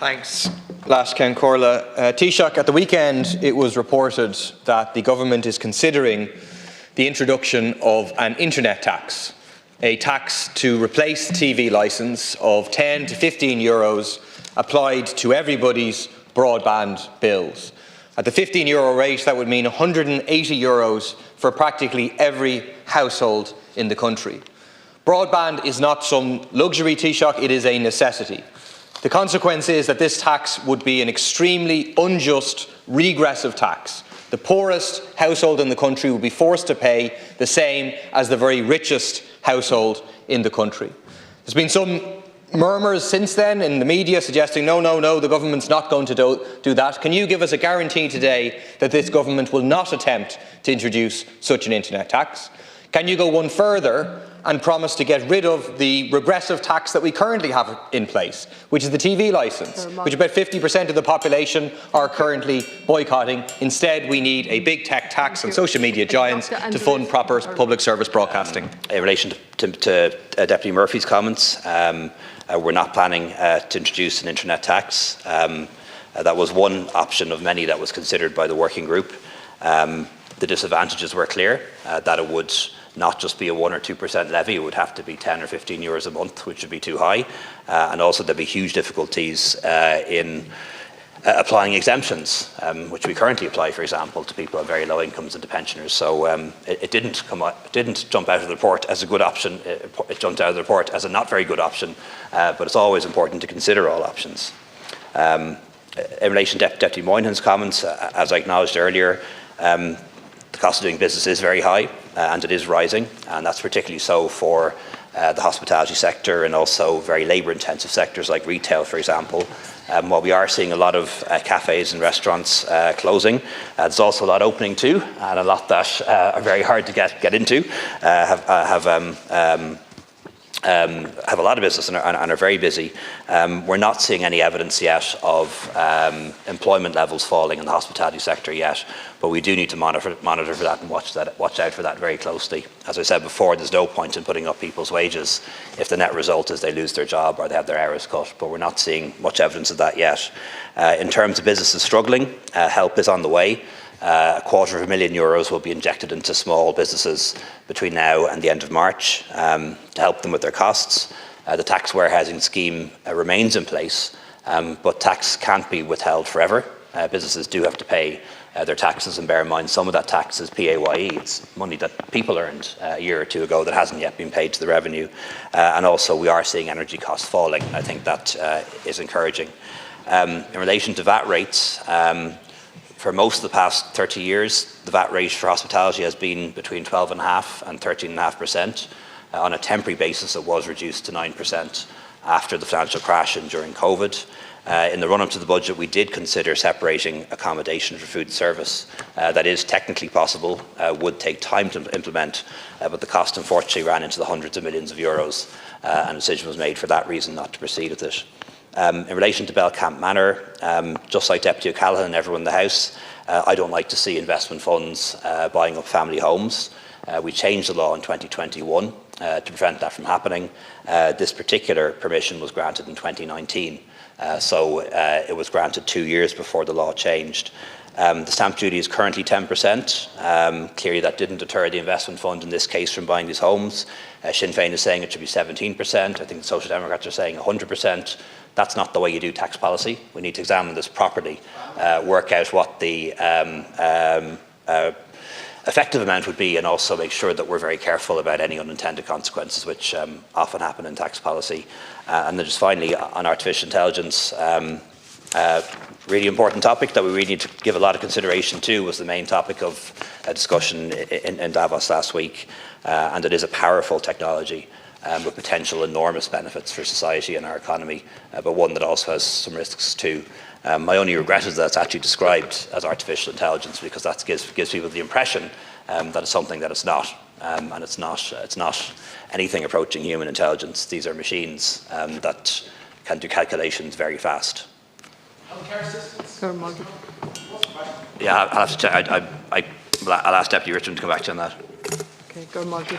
Thanks. Last Ken Corla. Taoiseach, at the weekend it was reported that the government is considering the introduction of an internet tax, a tax to replace the TV licence of 10 to 15 euros applied to everybody's broadband bills. At the 15 euro rate, that would mean 180 euros for practically every household in the country. Broadband is not some luxury, Taoiseach, it is a necessity. The consequence is that this tax would be an extremely unjust, regressive tax. The poorest household in the country would be forced to pay the same as the very richest household in the country. There's been some murmurs since then in the media suggesting no, the government's not going to do that. Can you give us a guarantee today that this government will not attempt to introduce such an internet tax? Can you go one further and promise to get rid of the regressive tax that we currently have in place, which is the TV licence, which about 50% of the population are currently boycotting? Instead, we need a big tech tax on social media giants to fund proper public service broadcasting. In relation to Deputy Murphy's comments, we're not planning to introduce an internet tax. That was one option of many that was considered by the working group. The disadvantages were clear, that it would not just be a 1 or 2% levy, it would have to be 10 or 15 euros a month, which would be too high. And also there'd be huge difficulties in applying exemptions, which we currently apply, for example, to people on very low incomes and to pensioners. So it didn't jump out of the report as a good option. It jumped out of the report as a not very good option, but it's always important to consider all options. In relation to Deputy Moynihan's comments, as I acknowledged earlier, the cost of doing business is very high and it is rising, and that's particularly so for the hospitality sector and also very labour-intensive sectors like retail, for example. While we are seeing a lot of cafes and restaurants closing, there's also a lot opening too, and a lot that are very hard to get into, have a lot of business and are very busy. We're not seeing any evidence yet of employment levels falling in the hospitality sector yet, but we do need to monitor for that and watch out for that very closely. As I said before, there's no point in putting up people's wages if the net result is they lose their job or they have their hours cut, but we're not seeing much evidence of that yet. In terms of businesses struggling, help is on the way. €250,000 will be injected into small businesses between now and the end of March to help them with their costs. The tax warehousing scheme remains in place, but tax can't be withheld forever. Businesses do have to pay their taxes, and bear in mind some of that tax is PAYE. It's money that people earned a year or two ago that hasn't yet been paid to the revenue. And also we are seeing energy costs falling. I think that is encouraging. In relation to VAT rates, for most of the past 30 years, the VAT rate for hospitality has been between 12.5% and 13.5%. On a temporary basis, it was reduced to 9% after the financial crash and during COVID. In the run-up to the budget, we did consider separating accommodation for food service. That is technically possible, would take time to implement, but the cost unfortunately ran into the hundreds of millions of euros, and a decision was made for that reason not to proceed with it. In relation to Belcamp Manor, just like Deputy O'Callaghan and everyone in the House, I don't like to see investment funds buying up family homes. We changed the law in 2021 to prevent that from happening. This particular permission was granted in 2019, so it was granted 2 years before the law changed. The stamp duty is currently 10%. Clearly that didn't deter the investment fund in this case from buying these homes. Sinn Féin is saying it should be 17%. I think the Social Democrats are saying 100%. That's not the way you do tax policy. We need to examine this properly, work out what the effective amount would be, and also make sure that we're very careful about any unintended consequences which often happen in tax policy. And then just finally, on artificial intelligence, really important topic that we really need to give a lot of consideration to was the main topic of a discussion in Davos last week, and it is a powerful technology with potential enormous benefits for society and our economy, but one that also has some risks too. My only regret is that it's actually described as artificial intelligence, because that gives people the impression that it's something that it's not, and it's not anything approaching human intelligence. These are machines that can do calculations very fast. Yeah, I'll have to check. I'll ask Deputy Richmond to come back to you on that. Okay, go Marty.